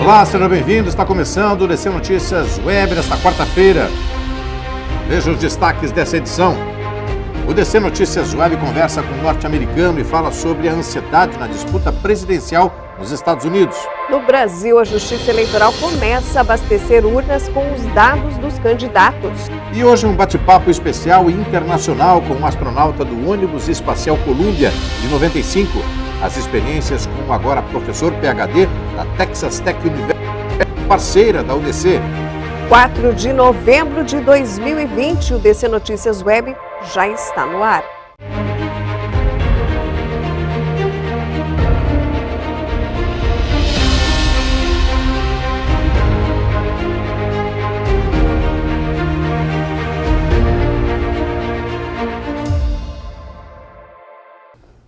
Olá, seja bem-vindo. Está começando o DC Notícias Web nesta quarta-feira. Veja os destaques dessa edição. O DC Notícias Web conversa com um norte-americano e fala sobre a ansiedade na disputa presidencial nos Estados Unidos. No Brasil, a Justiça Eleitoral começa a abastecer urnas com os dados dos candidatos. E hoje um bate-papo especial e internacional com um astronauta do ônibus espacial Columbia, de 95. As experiências com o agora professor PhD da Texas Tech University, parceira da UDC. 4 de novembro de 2020, o DC Notícias Web já está no ar.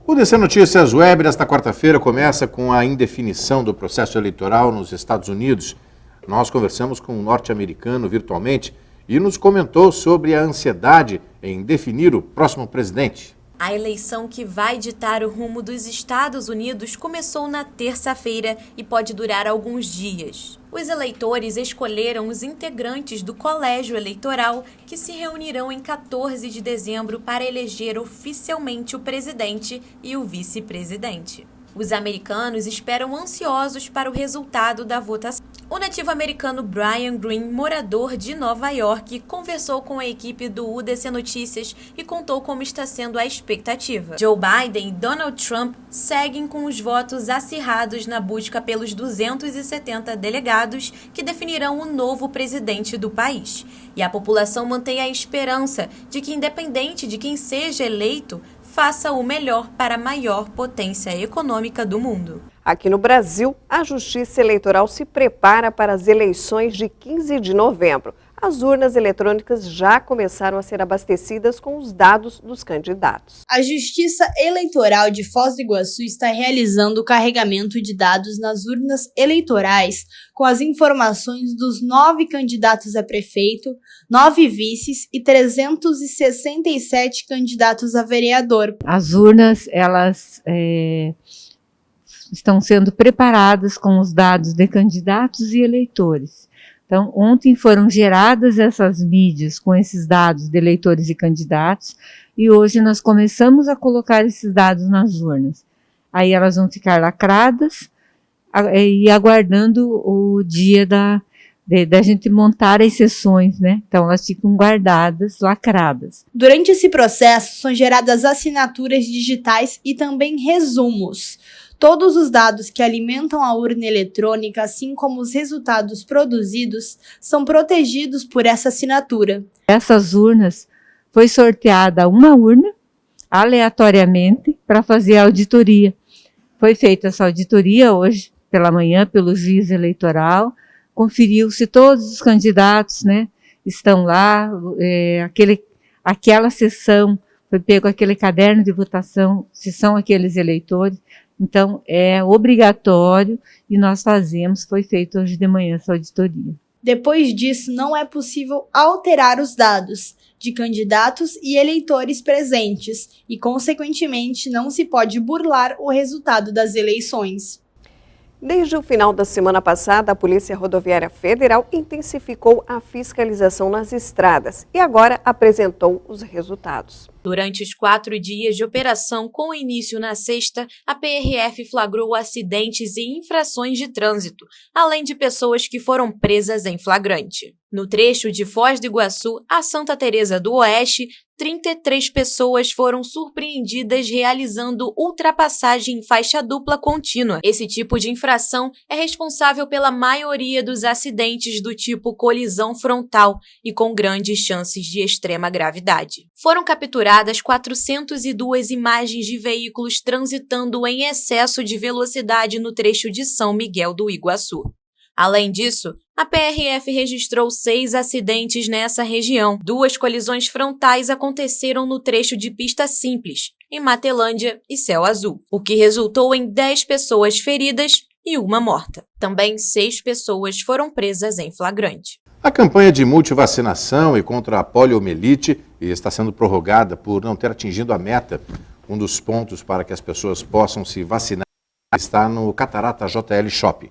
O DC Notícias Web desta quarta-feira começa com a indefinição do processo eleitoral nos Estados Unidos. Nós conversamos com um norte-americano virtualmente e nos comentou sobre a ansiedade em definir o próximo presidente. A eleição que vai ditar o rumo dos Estados Unidos começou na terça-feira e pode durar alguns dias. Os eleitores escolheram os integrantes do colégio eleitoral que se reunirão em 14 de dezembro para eleger oficialmente o presidente e o vice-presidente. Os americanos esperam ansiosos para o resultado da votação. O nativo americano Brian Green, morador de Nova York, conversou com a equipe do UDC Notícias e contou como está sendo a expectativa. Joe Biden e Donald Trump seguem com os votos acirrados na busca pelos 270 delegados que definirão o novo presidente do país. E a população mantém a esperança de que, independente de quem seja eleito, faça o melhor para a maior potência econômica do mundo. Aqui no Brasil, a Justiça Eleitoral se prepara para as eleições de 15 de novembro. As urnas eletrônicas já começaram a ser abastecidas com os dados dos candidatos. A Justiça Eleitoral de Foz do Iguaçu está realizando o carregamento de dados nas urnas eleitorais com as informações dos 9 candidatos a prefeito, 9 vices e 367 candidatos a vereador. As urnas, elas estão sendo preparadas com os dados de candidatos e eleitores. Então, ontem foram geradas essas mídias com esses dados de eleitores e candidatos e hoje nós começamos a colocar esses dados nas urnas. Aí elas vão ficar lacradas e aguardando o dia da gente montar as sessões, né? Então elas ficam guardadas, lacradas. Durante esse processo são geradas assinaturas digitais e também resumos. Todos os dados que alimentam a urna eletrônica, assim como os resultados produzidos, são protegidos por essa assinatura. Essas urnas, foi sorteada uma urna, aleatoriamente, para fazer a auditoria. Foi feita essa auditoria hoje pela manhã pelo juiz eleitoral, conferiu se todos os candidatos, né, estão lá, aquela sessão, foi pego aquele caderno de votação, se são aqueles eleitores. Então, é obrigatório e nós fazemos, foi feito hoje de manhã essa auditoria. Depois disso, não é possível alterar os dados de candidatos e eleitores presentes e, consequentemente, não se pode burlar o resultado das eleições. Desde o final da semana passada, a Polícia Rodoviária Federal intensificou a fiscalização nas estradas e agora apresentou os resultados. Durante os 4 dias de operação, com início na sexta, a PRF flagrou acidentes e infrações de trânsito, além de pessoas que foram presas em flagrante. No trecho de Foz do Iguaçu a Santa Teresa do Oeste, 33 pessoas foram surpreendidas realizando ultrapassagem em faixa dupla contínua. Esse tipo de infração é responsável pela maioria dos acidentes do tipo colisão frontal e com grandes chances de extrema gravidade. Foram capturadas 402 imagens de veículos transitando em excesso de velocidade no trecho de São Miguel do Iguaçu. Além disso, a PRF registrou 6 acidentes nessa região. 2 colisões frontais aconteceram no trecho de pista simples, em Matelândia e Céu Azul, o que resultou em 10 pessoas feridas e 1 morta. Também 6 pessoas foram presas em flagrante. A campanha de multivacinação e contra a poliomielite está sendo prorrogada por não ter atingido a meta. Um dos pontos para que as pessoas possam se vacinar está no Catarata JL Shopping.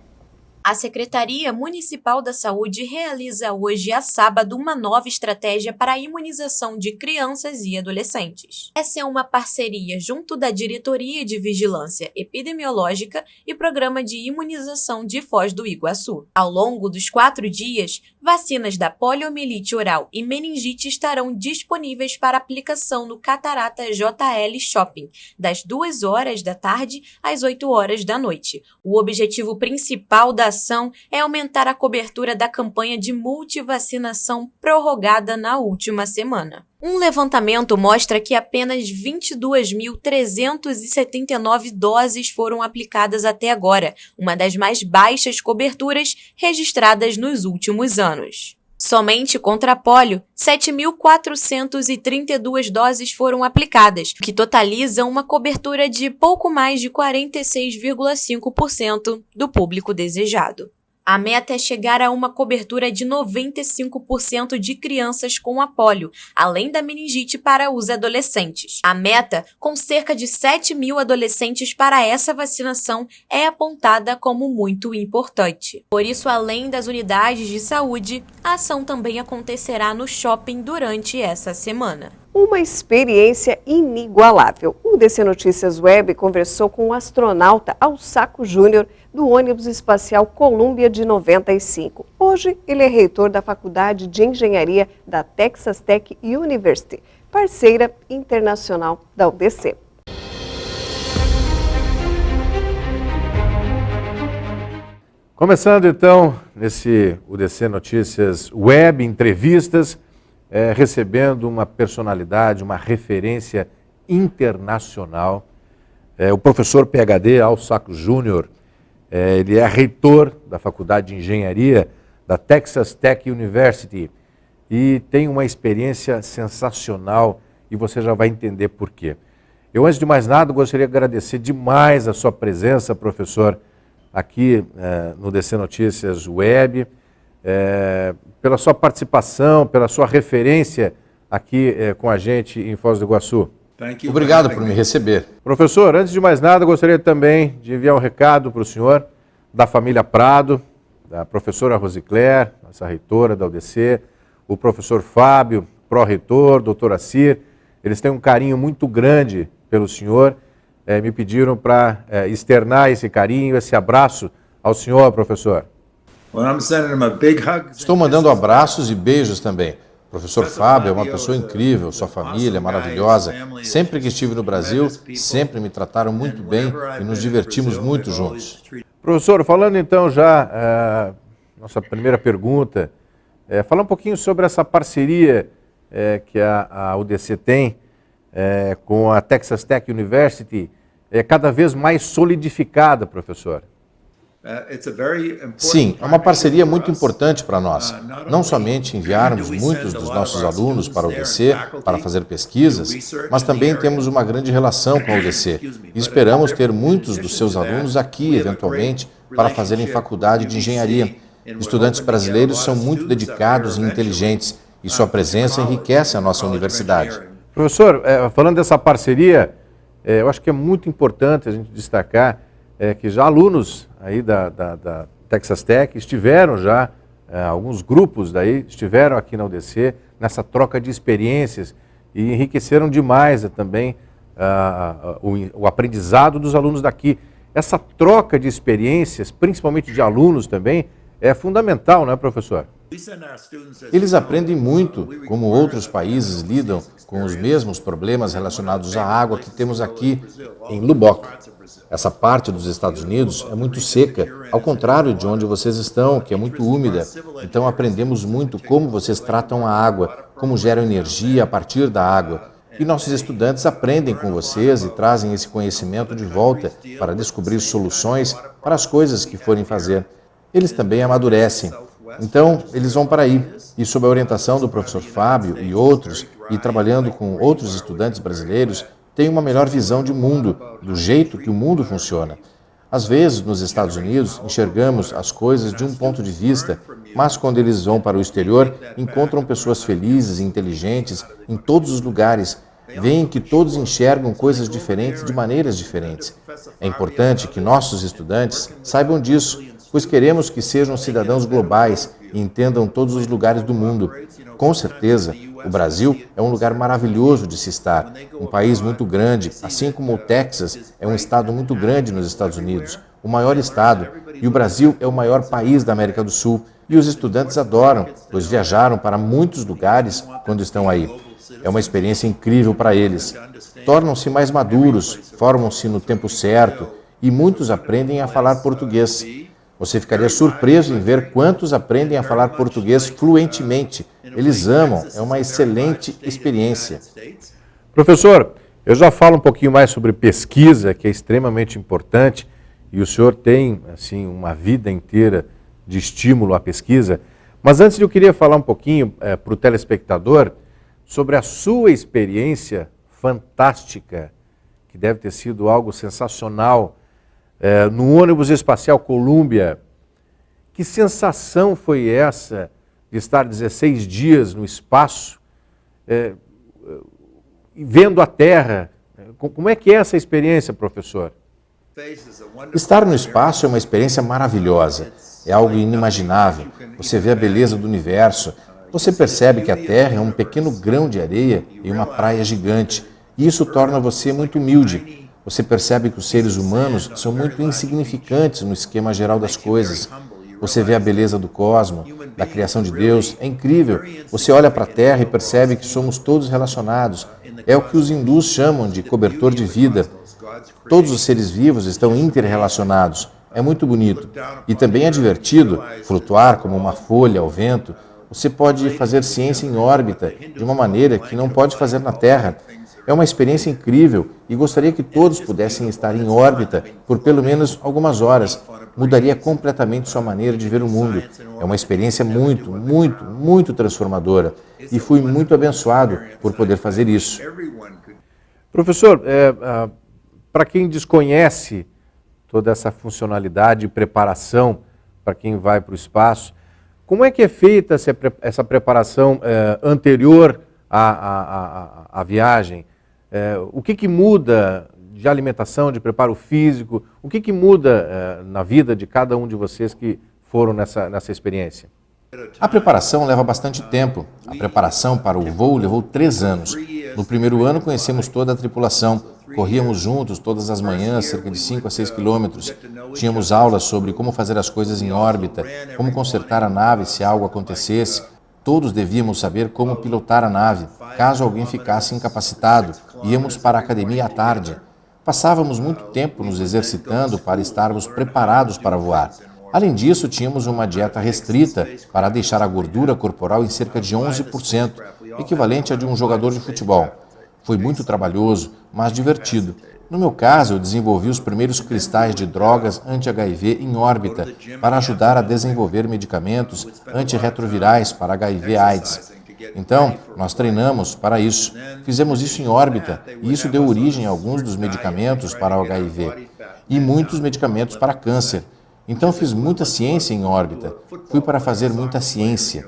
A Secretaria Municipal da Saúde realiza hoje a sábado uma nova estratégia para a imunização de crianças e adolescentes. Essa é uma parceria junto da Diretoria de Vigilância Epidemiológica e Programa de Imunização de Foz do Iguaçu. Ao longo dos 4 dias, vacinas da poliomielite oral e meningite estarão disponíveis para aplicação no Catarata JL Shopping, das 2 horas da tarde às 8 horas da noite. O objetivo principal da ação é aumentar a cobertura da campanha de multivacinação prorrogada na última semana. Um levantamento mostra que apenas 22.379 doses foram aplicadas até agora, uma das mais baixas coberturas registradas nos últimos anos. Somente contra a pólio, 7.432 doses foram aplicadas, o que totaliza uma cobertura de pouco mais de 46,5% do público desejado. A meta é chegar a uma cobertura de 95% de crianças com a pólio, além da meningite para os adolescentes. A meta, com cerca de 7.000 adolescentes para essa vacinação, é apontada como muito importante. Por isso, além das unidades de saúde, a ação também acontecerá no shopping durante essa semana. Uma experiência inigualável. O DC Notícias Web conversou com o astronauta Alsaco Júnior do ônibus espacial Columbia de 95. Hoje, ele é reitor da Faculdade de Engenharia da Texas Tech University, parceira internacional da UDC. Começando então nesse UDC Notícias Web, entrevistas, recebendo uma personalidade, uma referência internacional, o professor PhD Alsaco Júnior. Ele é reitor da Faculdade de Engenharia da Texas Tech University e tem uma experiência sensacional e você já vai entender por quê. Eu, antes de mais nada, gostaria de agradecer demais a sua presença, professor, aqui no DC Notícias Web, pela sua participação, pela sua referência aqui com a gente em Foz do Iguaçu. Obrigado por me receber. Professor, antes de mais nada, gostaria também de enviar um recado para o senhor, da família Prado, da professora Rosicler, nossa reitora da UDC, o professor Fábio, pró-reitor, doutora Cir. Eles têm um carinho muito grande pelo senhor, me pediram para externar esse carinho, esse abraço ao senhor, professor. Estou mandando abraços e beijos também. O professor Fábio é uma pessoa incrível, sua família é maravilhosa. Sempre que estive no Brasil, sempre me trataram muito bem e nos divertimos muito juntos. Professor, falando então já, nossa primeira pergunta, falar um pouquinho sobre essa parceria que a UDC tem com a Texas Tech University, cada vez mais solidificada, professor. Sim, é uma parceria muito importante para nós. Não somente enviarmos muitos dos nossos alunos para a UDC para fazer pesquisas, mas também temos uma grande relação com a UDC e esperamos ter muitos dos seus alunos aqui, eventualmente, para fazerem faculdade de engenharia. Estudantes brasileiros são muito dedicados e inteligentes e sua presença enriquece a nossa universidade. Professor, falando dessa parceria, eu acho que é muito importante a gente destacar que já alunos aí da Texas Tech estiveram já, alguns grupos daí estiveram aqui na UDC, nessa troca de experiências e enriqueceram demais também o aprendizado dos alunos daqui. Essa troca de experiências, principalmente de alunos também, é fundamental, não é, professor? Eles aprendem muito como outros países lidam com os mesmos problemas relacionados à água que temos aqui em Lubbock. Essa parte dos Estados Unidos é muito seca, ao contrário de onde vocês estão, que é muito úmida. Então aprendemos muito como vocês tratam a água, como geram energia a partir da água. E nossos estudantes aprendem com vocês e trazem esse conhecimento de volta para descobrir soluções para as coisas que forem fazer. Eles também amadurecem. Então, eles vão para aí. E sob a orientação do professor Fábio e outros, e trabalhando com outros estudantes brasileiros, têm uma melhor visão de mundo, do jeito que o mundo funciona. Às vezes, nos Estados Unidos, enxergamos as coisas de um ponto de vista, mas quando eles vão para o exterior, encontram pessoas felizes e inteligentes em todos os lugares. Veem que todos enxergam coisas diferentes de maneiras diferentes. É importante que nossos estudantes saibam disso. pois queremos que sejam cidadãos globais e entendam todos os lugares do mundo. Com certeza, o Brasil é um lugar maravilhoso de se estar, um país muito grande, assim como o Texas é um estado muito grande nos Estados Unidos, o maior estado, e o Brasil é o maior país da América do Sul. E os estudantes adoram, pois viajaram para muitos lugares quando estão aí. É uma experiência incrível para eles. Tornam-se mais maduros, formam-se no tempo certo e muitos aprendem a falar português. Você ficaria surpreso em ver quantos aprendem a falar português fluentemente. Eles amam, é uma excelente experiência. Professor, eu já falo um pouquinho mais sobre pesquisa, que é extremamente importante, e o senhor tem, assim, uma vida inteira de estímulo à pesquisa. Mas antes eu queria falar um pouquinho para o telespectador sobre a sua experiência fantástica, que deve ter sido algo sensacional, no ônibus espacial Columbia. Que sensação foi essa de estar 16 dias no espaço, vendo a Terra? Como é que é essa experiência, professor? Estar no espaço é uma experiência maravilhosa. É algo inimaginável. Você vê a beleza do universo. Você percebe que a Terra é um pequeno grão de areia em uma praia gigante. E isso torna você muito humilde. Você percebe que os seres humanos são muito insignificantes no esquema geral das coisas. Você vê a beleza do cosmos, da criação de Deus. É incrível. Você olha para a Terra e percebe que somos todos relacionados. É o que os hindus chamam de cobertor de vida. Todos os seres vivos estão interrelacionados. É muito bonito. E também é divertido flutuar como uma folha ao vento. Você pode fazer ciência em órbita de uma maneira que não pode fazer na Terra. É uma experiência incrível e gostaria que todos pudessem estar em órbita por pelo menos algumas horas. Mudaria completamente sua maneira de ver o mundo. É uma experiência muito, muito, muito transformadora. E fui muito abençoado por poder fazer isso. Professor, para quem desconhece toda essa funcionalidade e preparação para quem vai para o espaço, como é que é feita essa preparação anterior à viagem? O que muda de alimentação, de preparo físico? O que muda na vida de cada um de vocês que foram nessa experiência? A preparação leva bastante tempo. A preparação para o voo levou 3 anos. No primeiro ano conhecemos toda a tripulação. Corríamos juntos todas as manhãs, cerca de 5 a 6 quilômetros. Tínhamos aulas sobre como fazer as coisas em órbita, como consertar a nave se algo acontecesse. Todos devíamos saber como pilotar a nave, caso alguém ficasse incapacitado. Íamos para a academia à tarde. Passávamos muito tempo nos exercitando para estarmos preparados para voar. Além disso, tínhamos uma dieta restrita para deixar a gordura corporal em cerca de 11%, equivalente a de um jogador de futebol. Foi muito trabalhoso, mas divertido. No meu caso, eu desenvolvi os primeiros cristais de drogas anti-HIV em órbita para ajudar a desenvolver medicamentos antirretrovirais para HIV/AIDS. Então, nós treinamos para isso. Fizemos isso em órbita e isso deu origem a alguns dos medicamentos para o HIV e muitos medicamentos para câncer. Então, fiz muita ciência em órbita. Fui para fazer muita ciência.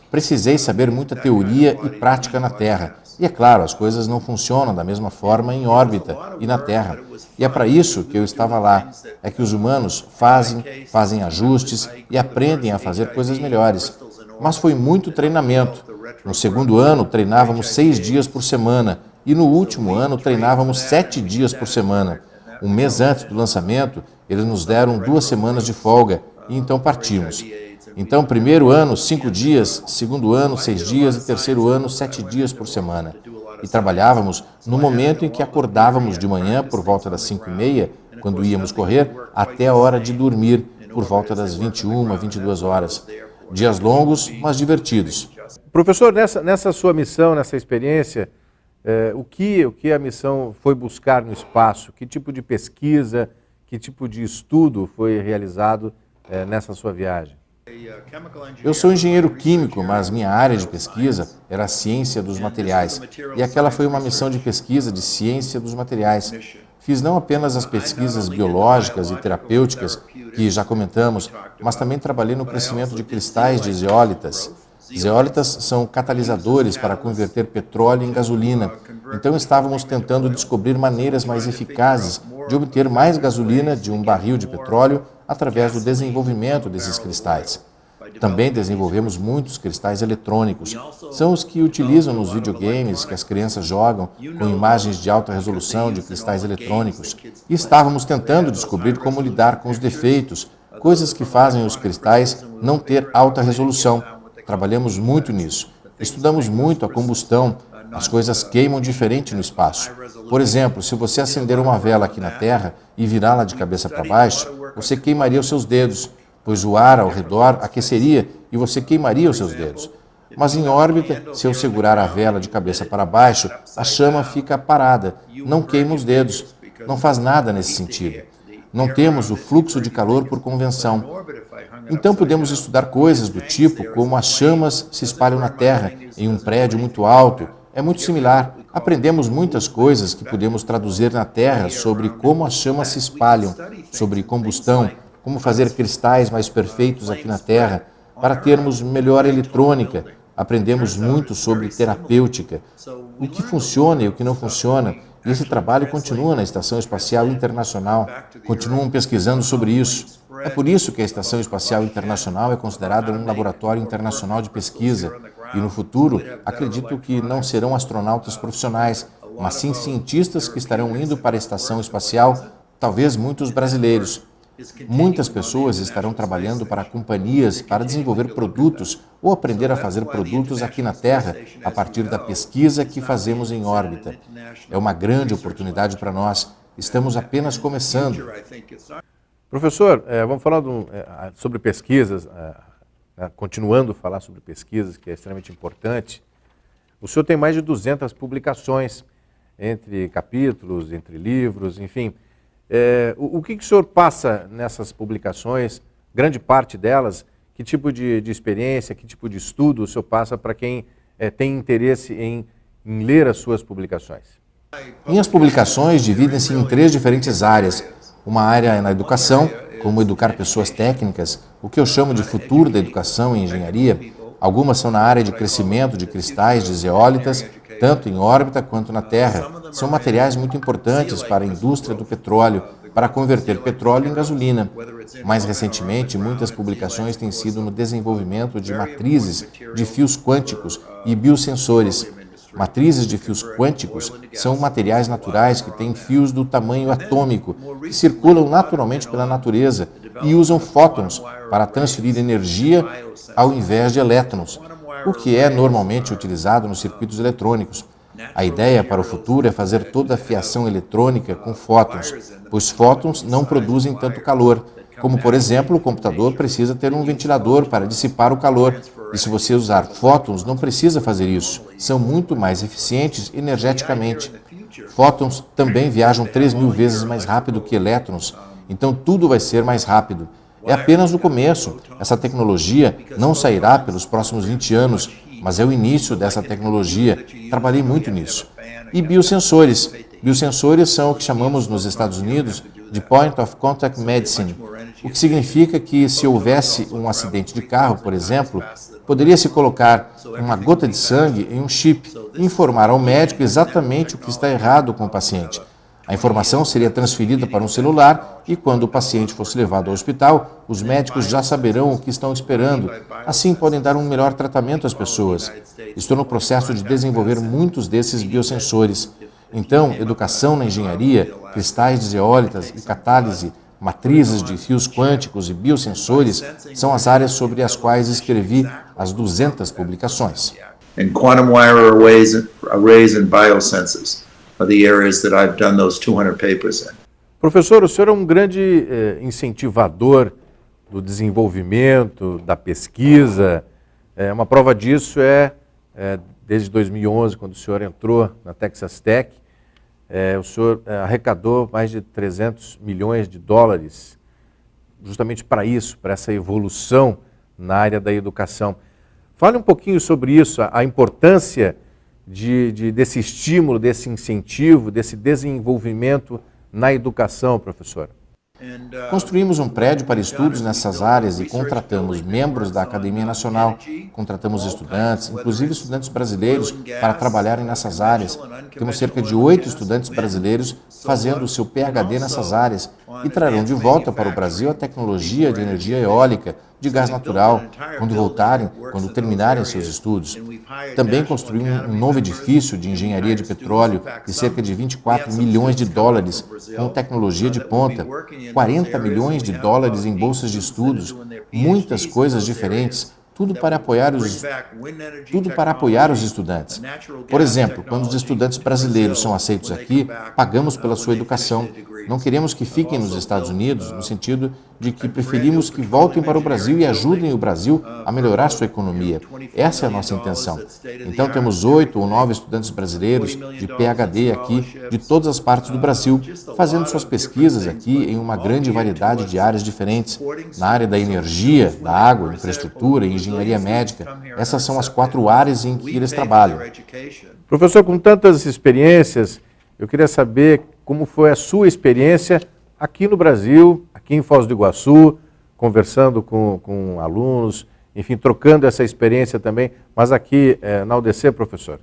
Precisei saber muita teoria e prática na Terra. E é claro, as coisas não funcionam da mesma forma em órbita e na Terra. E é para isso que eu estava lá. É que os humanos fazem ajustes e aprendem a fazer coisas melhores. Mas foi muito treinamento. No segundo ano, treinávamos 6 dias por semana. E no último ano, treinávamos 7 dias por semana. Um mês antes do lançamento, eles nos deram 2 semanas de folga e então partimos. Então, primeiro ano, 5 dias, segundo ano, 6 dias e terceiro ano, 7 dias por semana. E trabalhávamos no momento em que acordávamos de manhã, por volta das 5h30, quando íamos correr, até a hora de dormir, por volta das 21, 22 horas. Dias longos, mas divertidos. Professor, nessa sua missão, nessa experiência, o que a missão foi buscar no espaço? Que tipo de pesquisa, que tipo de estudo foi realizado nessa sua viagem? Eu sou engenheiro químico, mas minha área de pesquisa era a ciência dos materiais. E aquela foi uma missão de pesquisa de ciência dos materiais. Fiz não apenas as pesquisas biológicas e terapêuticas, que já comentamos, mas também trabalhei no crescimento de cristais de zeólitas. As eólitas são catalisadores para converter petróleo em gasolina. Então estávamos tentando descobrir maneiras mais eficazes de obter mais gasolina de um barril de petróleo através do desenvolvimento desses cristais. Também desenvolvemos muitos cristais eletrônicos. São os que utilizam nos videogames que as crianças jogam, com imagens de alta resolução de cristais eletrônicos. E estávamos tentando descobrir como lidar com os defeitos, coisas que fazem os cristais não ter alta resolução. Trabalhamos muito nisso. Estudamos muito a combustão. As coisas queimam diferente no espaço. Por exemplo, se você acender uma vela aqui na Terra e virá-la de cabeça para baixo, você queimaria os seus dedos, pois o ar ao redor aqueceria e você queimaria os seus dedos. Mas em órbita, se eu segurar a vela de cabeça para baixo, a chama fica parada, não queima os dedos, não faz nada nesse sentido. Não temos o fluxo de calor por convenção. Então podemos estudar coisas do tipo como as chamas se espalham na Terra em um prédio muito alto. É muito similar. Aprendemos muitas coisas que podemos traduzir na Terra sobre como as chamas se espalham, sobre combustão, como fazer cristais mais perfeitos aqui na Terra, para termos melhor eletrônica. Aprendemos muito sobre terapêutica, o que funciona e o que não funciona. E esse trabalho continua na Estação Espacial Internacional. Continuam pesquisando sobre isso. É por isso que a Estação Espacial Internacional é considerada um laboratório internacional de pesquisa. E no futuro, acredito que não serão astronautas profissionais, mas sim cientistas que estarão indo para a Estação Espacial, talvez muitos brasileiros. Muitas pessoas estarão trabalhando para companhias para desenvolver produtos ou aprender a fazer produtos aqui na Terra a partir da pesquisa que fazemos em órbita. É uma grande oportunidade para nós. Estamos apenas começando. Professor, vamos falar sobre pesquisas, continuando a falar sobre pesquisas, que é extremamente importante. O senhor tem mais de 200 publicações, entre capítulos, entre livros, enfim. O que o senhor passa nessas publicações, grande parte delas, que tipo de experiência, que tipo de estudo o senhor passa para quem tem interesse em ler as suas publicações? Minhas publicações dividem-se em 3 diferentes áreas. Uma área é na educação, como educar pessoas técnicas, o que eu chamo de futuro da educação e engenharia. Algumas são na área de crescimento de cristais de zeólitas, tanto em órbita quanto na Terra. São materiais muito importantes para a indústria do petróleo, para converter petróleo em gasolina. Mais recentemente, muitas publicações têm sido no desenvolvimento de matrizes de fios quânticos e biosensores. Matrizes de fios quânticos são materiais naturais que têm fios do tamanho atômico, que circulam naturalmente pela natureza e usam fótons para transferir energia ao invés de elétrons, o que é normalmente utilizado nos circuitos eletrônicos. A ideia para o futuro é fazer toda a fiação eletrônica com fótons, pois fótons não produzem tanto calor. Como, por exemplo, o computador precisa ter um ventilador para dissipar o calor. E se você usar fótons, não precisa fazer isso. São muito mais eficientes energeticamente. Fótons também viajam 3.000 vezes mais rápido que elétrons. Então tudo vai ser mais rápido. É apenas o começo. Essa tecnologia não sairá pelos próximos 20 anos, mas é o início dessa tecnologia. Trabalhei muito nisso. E biosensores. Biosensores são o que chamamos nos Estados Unidos de Point of Contact Medicine, o que significa que se houvesse um acidente de carro, por exemplo, poderia-se colocar uma gota de sangue em um chip e informar ao médico exatamente o que está errado com o paciente. A informação seria transferida para um celular e, quando o paciente fosse levado ao hospital, os médicos já saberão o que estão esperando. Assim, podem dar um melhor tratamento às pessoas. Estou no processo de desenvolver muitos desses biosensores. Então, educação na engenharia, cristais de zeólitas e catálise, matrizes de fios quânticos e biosensores são as áreas sobre as quais escrevi as 200 publicações. And quantum wire arrays and biosensors are the areas that I've done those 200 papers in. Professor, o senhor é um grande incentivador do desenvolvimento, da pesquisa. Uma prova disso desde 2011, quando o senhor entrou na Texas Tech, o senhor arrecadou mais de 300 milhões de dólares justamente para isso, para essa evolução na área da educação. Fale um pouquinho sobre isso, a importância desse estímulo, desse incentivo, desse desenvolvimento na educação, professor. Construímos um prédio para estudos nessas áreas e contratamos membros da Academia Nacional, contratamos estudantes, inclusive estudantes brasileiros, para trabalharem nessas áreas. Temos cerca de 8 estudantes brasileiros fazendo o seu PhD nessas áreas e trarão de volta para o Brasil a tecnologia de energia eólica, de gás natural, quando voltarem, quando terminarem seus estudos. Também construímos um novo edifício de engenharia de petróleo de cerca de 24 milhões de dólares, com tecnologia de ponta, 40 milhões de dólares em bolsas de estudos, muitas coisas diferentes, tudo para apoiar os estudantes. Por exemplo, quando os estudantes brasileiros são aceitos aqui, pagamos pela sua educação. Não queremos que fiquem nos Estados Unidos, no sentido de que preferimos que voltem para o Brasil e ajudem o Brasil a melhorar sua economia. Essa é a nossa intenção. Então temos 8 ou 9 estudantes brasileiros de PhD aqui, de todas as partes do Brasil, fazendo suas pesquisas aqui em uma grande variedade de áreas diferentes. Na área da energia, da água, infraestrutura e engenharia médica. Essas são as 4 áreas em que eles trabalham. Professor, com tantas experiências, eu queria saber como foi a sua experiência aqui no Brasil, aqui em Foz do Iguaçu, conversando com alunos, enfim, trocando essa experiência também, mas aqui na UDC, professor?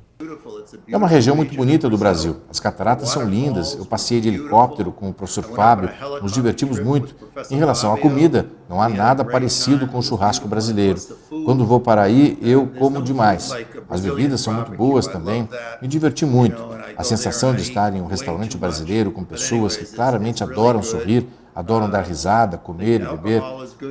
É uma região muito bonita do Brasil. As cataratas são lindas. Eu passei de helicóptero com o professor Fábio, nos divertimos muito. Em relação à comida, não há nada parecido com o churrasco brasileiro. Quando vou para aí, eu como demais. As bebidas são muito boas também. Me diverti muito. A sensação de estar em um restaurante brasileiro com pessoas que claramente adoram sorrir, adoram dar risada, comer e beber.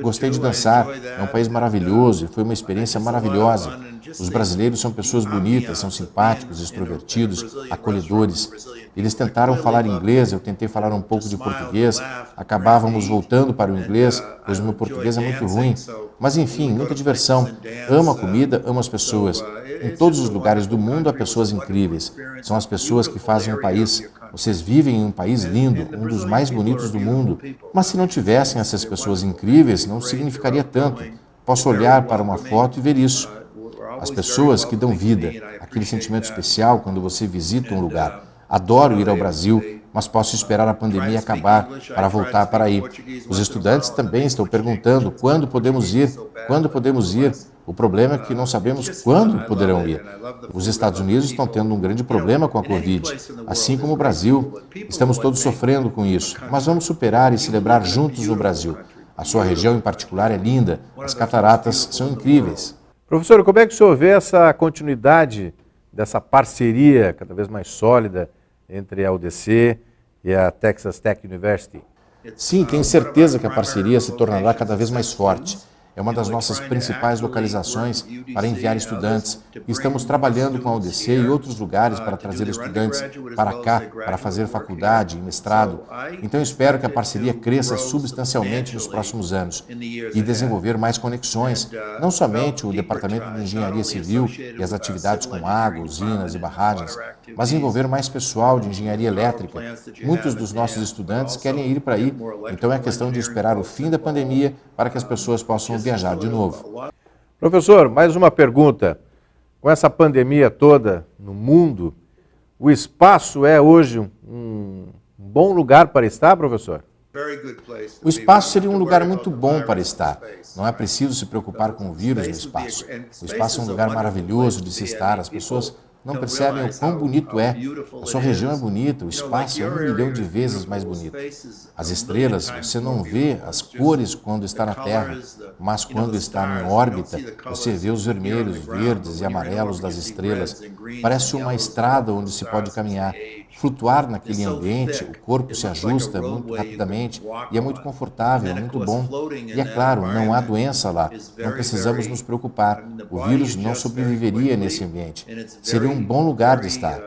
Gostei de dançar. É um país maravilhoso e foi uma experiência maravilhosa. Os brasileiros são pessoas bonitas, são simpáticos, extrovertidos, acolhedores. Eles tentaram falar inglês, eu tentei falar um pouco de português. Acabávamos voltando para o inglês, pois o meu português é muito ruim. Mas enfim, muita diversão. Amo a comida, amo as pessoas. Em todos os lugares do mundo há pessoas incríveis. São as pessoas que fazem o país. Vocês vivem em um país lindo, um dos mais bonitos do mundo. Mas se não tivessem essas pessoas incríveis, não significaria tanto. Posso olhar para uma foto e ver isso. As pessoas que dão vida, aquele sentimento especial quando você visita um lugar. Adoro ir ao Brasil, mas posso esperar a pandemia acabar para voltar para aí. Os estudantes também estão perguntando quando podemos ir, quando podemos ir. O problema é que não sabemos quando poderão ir. Os Estados Unidos estão tendo um grande problema com a Covid, assim como o Brasil. Estamos todos sofrendo com isso, mas vamos superar e celebrar juntos no Brasil. A sua região em particular é linda, as cataratas são incríveis. Professor, como é que o senhor vê essa continuidade dessa parceria cada vez mais sólida entre a UDC e a Texas Tech University? Sim, tenho certeza que a parceria se tornará cada vez mais forte. É uma das nossas principais localizações para enviar estudantes. Estamos trabalhando com a UDC e outros lugares para trazer estudantes para cá, para fazer faculdade e mestrado. Então espero que a parceria cresça substancialmente nos próximos anos e desenvolver mais conexões, não somente o Departamento de Engenharia Civil e as atividades com água, usinas e barragens, mas envolver mais pessoal de engenharia elétrica. Muitos dos nossos estudantes querem ir para aí, então é questão de esperar o fim da pandemia para que as pessoas possam viajar de novo. Professor, mais uma pergunta. Com essa pandemia toda no mundo, o espaço é hoje um bom lugar para estar, professor? O espaço seria um lugar muito bom para estar. Não é preciso se preocupar com o vírus no espaço. O espaço é um lugar maravilhoso de se estar. As pessoas não percebem o quão bonito é. A sua região é bonita, o espaço é 1 milhão de vezes mais bonito. As estrelas, você não vê as cores quando está na Terra, mas quando está em órbita, você vê os vermelhos, verdes e amarelos das estrelas. Parece uma estrada onde se pode caminhar. Flutuar naquele ambiente, o corpo se ajusta muito rapidamente e é muito confortável, muito bom. E é claro, não há doença lá, não precisamos nos preocupar. O vírus não sobreviveria nesse ambiente. Seria um bom lugar de estar.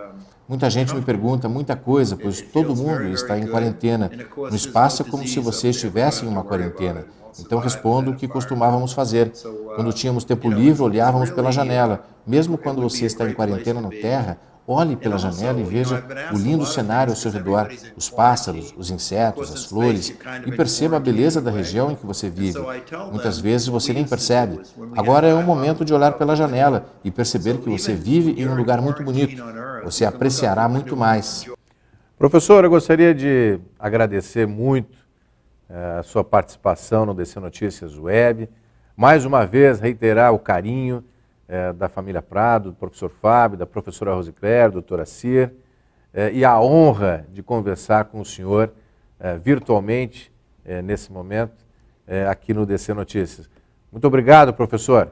Muita gente me pergunta muita coisa, pois todo mundo está em quarentena. No espaço é como se você estivesse em uma quarentena. Então respondo o que costumávamos fazer. Quando tínhamos tempo livre, olhávamos pela janela. Mesmo quando você está em quarentena na Terra, olhe pela janela e veja o lindo cenário ao seu redor, os pássaros, os insetos, as flores, e perceba a beleza da região em que você vive. Muitas vezes você nem percebe. Agora é o momento de olhar pela janela e perceber que você vive em um lugar muito bonito. Você apreciará muito mais. Professor, eu gostaria de agradecer muito a sua participação no DC Notícias Web. Mais uma vez, reiterar o carinho da família Prado, do professor Fábio, da professora Rosicléia, doutora Cir, e a honra de conversar com o senhor virtualmente nesse momento aqui no DC Notícias. Muito obrigado, professor.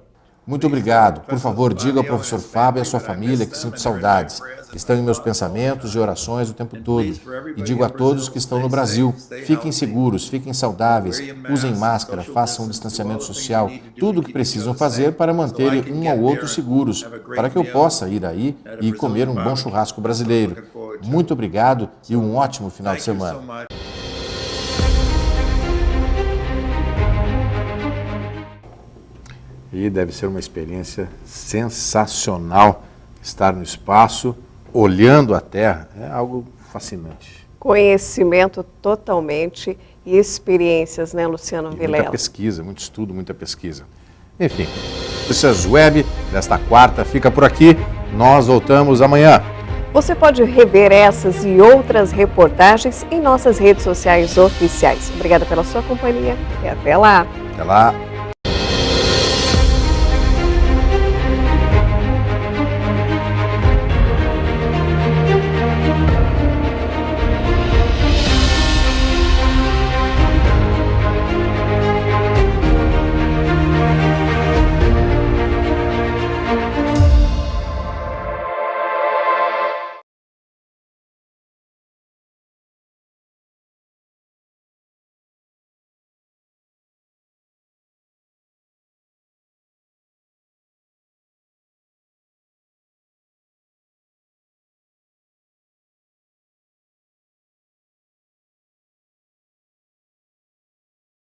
Muito obrigado. Por favor, diga ao professor Fábio e à sua família que sinto saudades, que estão em meus pensamentos e orações o tempo todo. E digo a todos que estão no Brasil, fiquem seguros, fiquem saudáveis, usem máscara, façam um distanciamento social, tudo o que precisam fazer para manterem um ao outro seguros, para que eu possa ir aí e comer um bom churrasco brasileiro. Muito obrigado e um ótimo final de semana. E deve ser uma experiência sensacional estar no espaço, olhando a Terra. É algo fascinante. Conhecimento totalmente e experiências, né, Luciano Vilela? Muita pesquisa, muito estudo, muita pesquisa. Enfim, Notícias Web desta quarta fica por aqui. Nós voltamos amanhã. Você pode rever essas e outras reportagens em nossas redes sociais oficiais. Obrigada pela sua companhia e até lá. Até lá.